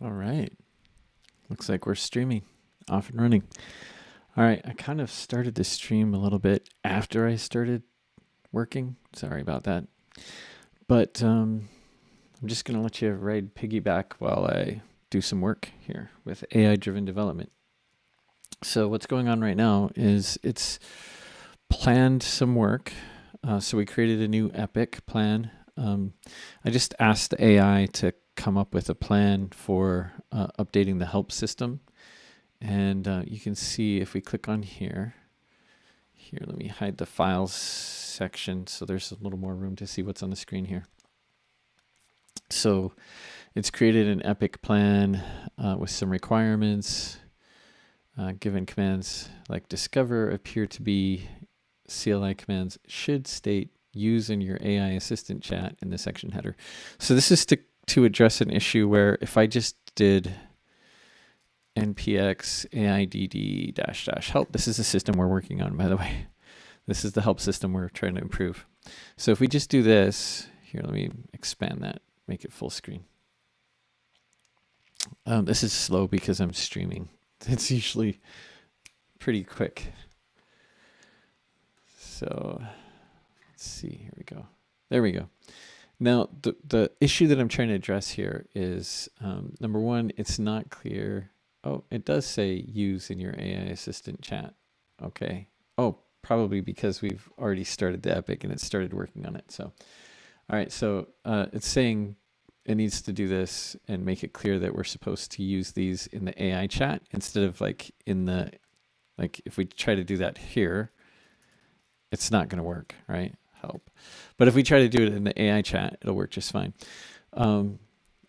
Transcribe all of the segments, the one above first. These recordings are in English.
All right. Looks like we're streaming, off and running. All right. I kind of started the stream a little bit after I started working. Sorry about that. But I'm just going to let you ride piggyback while I do some work here with AI driven development. So, what's going on right now is it's planned some work. So, we created a new epic plan. I just asked the AI to come up with a plan for updating the help system. And you can see if we click on here, let me hide the files section so there's a little more room to see what's on the screen here. So it's created an epic plan with some requirements. Given commands like discover appear to be CLI commands should state use in your AI assistant chat in the section header. So this is to address an issue where if I just did npx AIDD -- help. This is the system we're working on, by the way. This is the help system we're trying to improve. So if we just do this, here, let me expand that, make it full screen. This is slow because I'm streaming. It's usually pretty quick. So let's see, here we go. There we go. Now, the issue that I'm trying to address here is, number one, it's not clear. Oh, it does say use in your AI assistant chat. Okay. Oh, probably because we've already started the epic and it started working on it. So, all right. So it's saying it needs to do this and make it clear that we're supposed to use these in the AI chat instead of like in the, like if we try to do that here, it's not going to work, right? Help. But if we try to do it in the AI chat, it'll work just fine.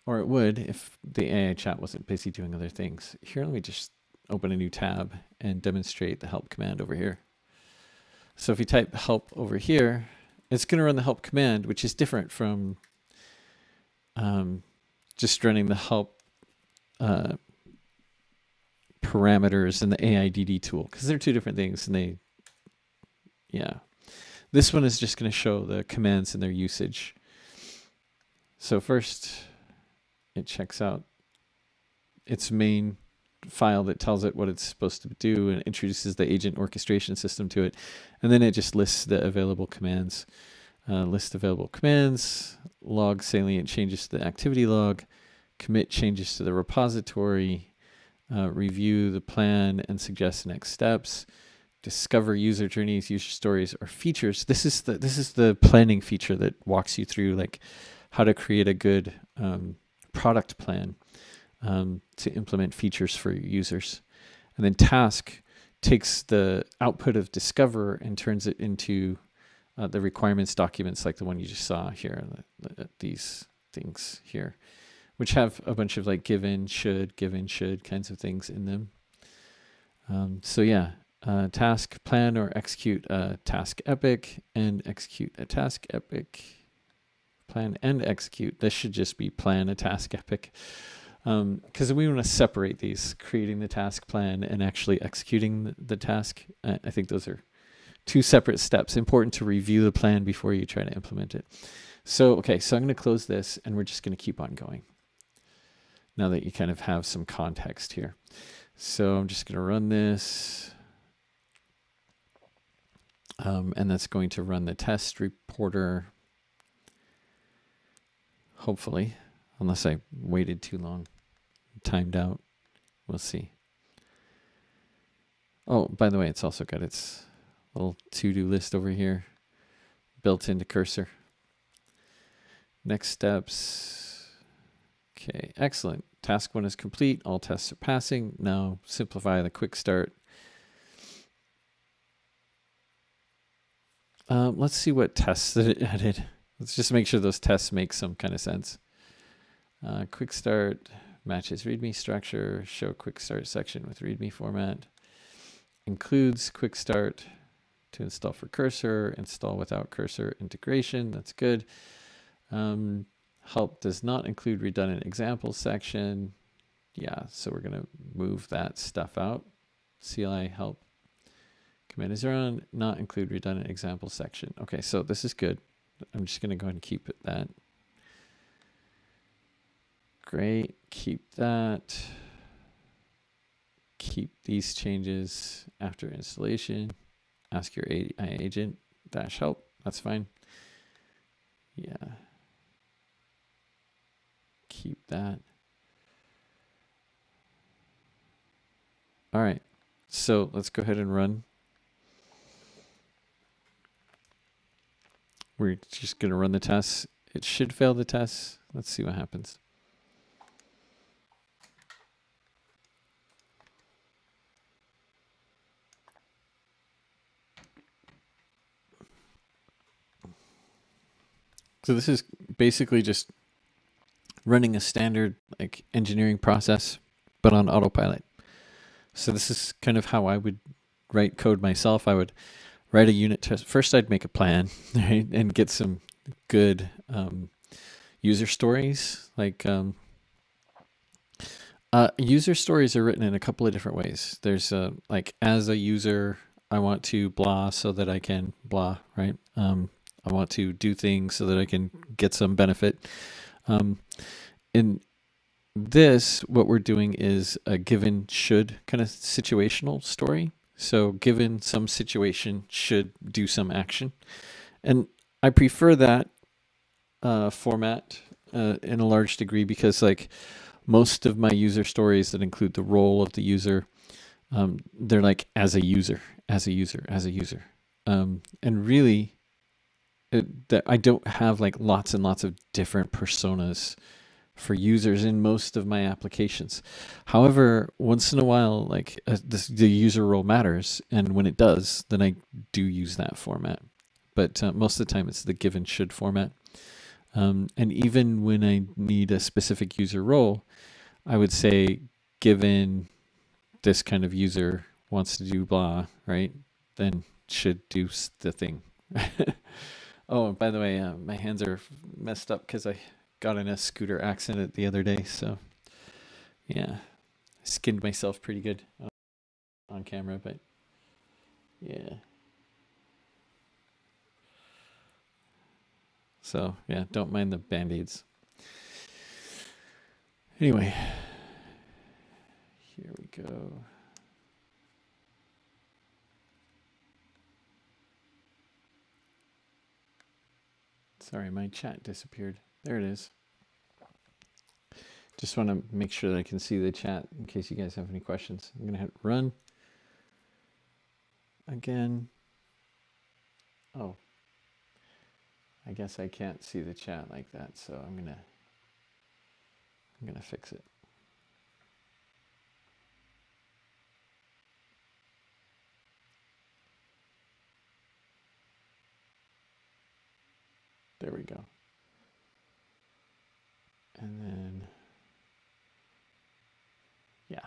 Or it would if the AI chat wasn't busy doing other things. Here, let me just open a new tab and demonstrate the help command over here. So if you type help over here, it's going to run the help command, which is different from just running the help parameters in the AIDD tool, because they're two different things. And this one is just going to show the commands and their usage. So first, it checks out its main file that tells it what it's supposed to do and introduces the agent orchestration system to it. And then it just lists the available commands. List available commands, log salient changes to the activity log, commit changes to the repository, review the plan and suggest next steps, discover user journeys, user stories, or features. This is the planning feature that walks you through like how to create a good product plan to implement features for your users. And then task takes the output of discover and turns it into the requirements documents like the one you just saw here, these things here, which have a bunch of like given, should kinds of things in them. So yeah, task, plan or execute a task epic and execute a task epic. Plan and execute. This should just be plan a task epic. Because we want to separate these, creating the task plan and actually executing the task. I think those are two separate steps. Important to review the plan before you try to implement it. So, okay, so I'm going to close this and we're just going to keep on going. Now that you kind of have some context here. So I'm just going to run this. And that's going to run the test reporter. Hopefully, unless I waited too long, timed out. We'll see. Oh, by the way, it's also got its little to-do list over here built into cursor. Next steps. Okay, excellent. Task 1 is complete. All tests are passing. Now simplify the quick start. Let's see what tests that it added. Let's just make sure those tests make some kind of sense. Quick start matches README structure. Show quick start section with README format. Includes quick start to install for cursor. Install without cursor integration. That's good. Help does not include redundant examples section. Yeah, so we're going to move that stuff out. CLI help command is run, not include redundant example section. Okay, so this is good. I'm just going to go ahead and keep it that. great. Keep that. Keep these changes after installation. Ask your AI agent -help. That's fine. Yeah. Keep that. All right. So let's go ahead and run. We're just going to run the tests. It should fail the tests. Let's see what happens. So this is basically just running a standard like engineering process, but on autopilot. So this is kind of how I would write code myself. I would write a unit test. First, I'd make a plan, right, and get some good user stories. Like user stories are written in a couple of different ways. There's like as a user, I want to blah so that I can blah, right? I want to do things so that I can get some benefit. In this, what we're doing is a given should kind of situational story. So given some situation, should do some action. And I prefer that format in a large degree because like most of my user stories that include the role of the user, they're like as a user, as a user, as a user. And really, that I don't have like lots and lots of different personas for users in most of my applications. However, once in a while, like the user role matters, and when it does, then I do use that format. But most of the time, it's the given should format. And even when I need a specific user role, I would say given this kind of user wants to do blah, right? Then should do the thing. Oh, and by the way, my hands are messed up because I got in a scooter accident the other day. So yeah, I skinned myself pretty good on camera, but yeah. So yeah, don't mind the band-aids. Anyway, here we go. Sorry, my chat disappeared. There it is. Just want to make sure that I can see the chat in case you guys have any questions. I'm going to hit run again. Oh, I guess I can't see the chat like that, so I'm going to fix it. There we go. And then, yeah,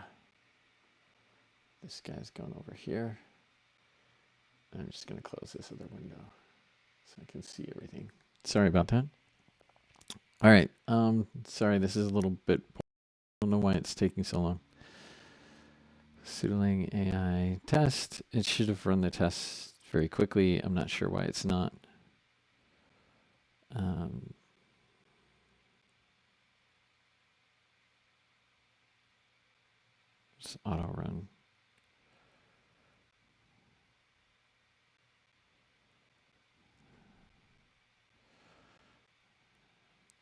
this guy's going over here. I'm just going to close this other window so I can see everything. Sorry about that. All right. Sorry, this is a little bit, I don't know why it's taking so long. Pseudolang AI test. It should have run the test very quickly. I'm not sure why it's not. Just auto run.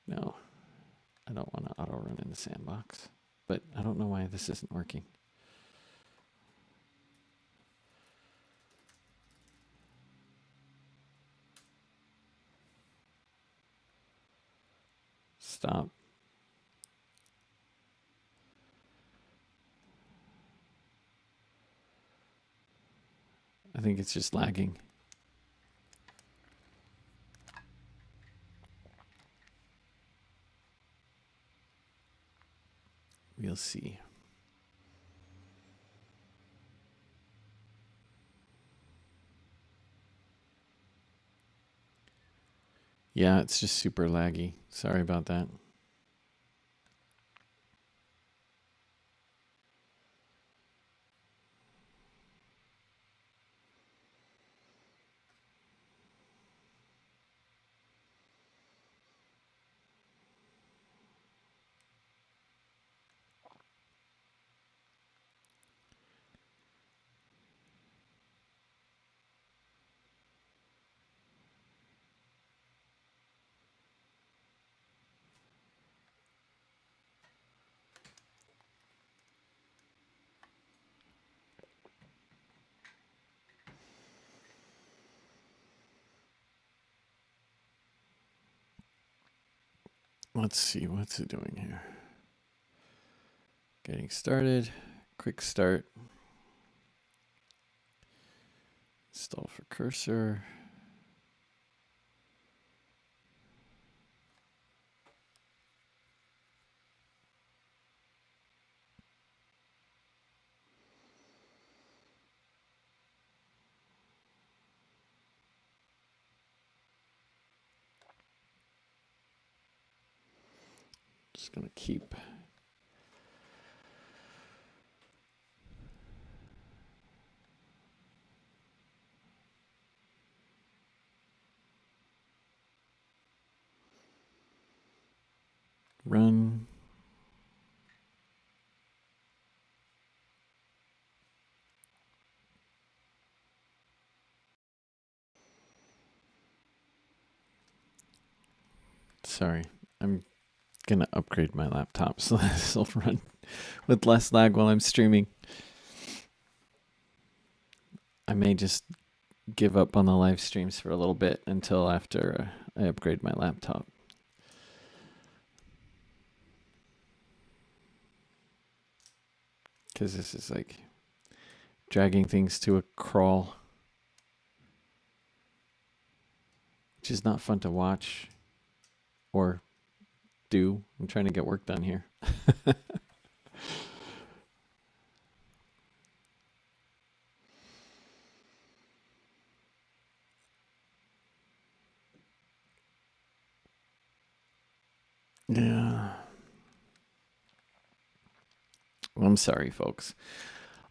No, I don't want to auto run in the sandbox, but I don't know why this isn't working. Stop. I think it's just lagging. We'll see. Yeah, it's just super laggy. Sorry about that. Let's see, what's it doing here? Getting started. Quick start. Install for cursor. Just gonna keep run. Sorry, I'm gonna upgrade my laptop so this will run with less lag while I'm streaming. I may just give up on the live streams for a little bit until after I upgrade my laptop. Because this is like dragging things to a crawl, which is not fun to watch or do. I'm trying to get work done here. Yeah. I'm sorry, folks.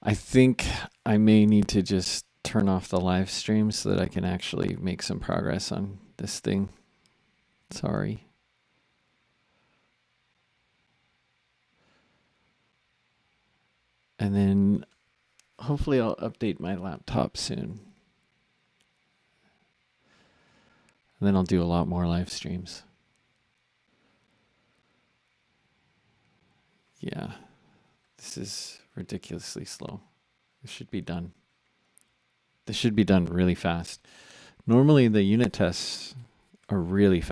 I think I may need to just turn off the live stream so that I can actually make some progress on this thing. Sorry. And then hopefully I'll update my laptop soon. And then I'll do a lot more live streams. Yeah. This is ridiculously slow. This should be done. This should be done really fast. Normally the unit tests are really fast.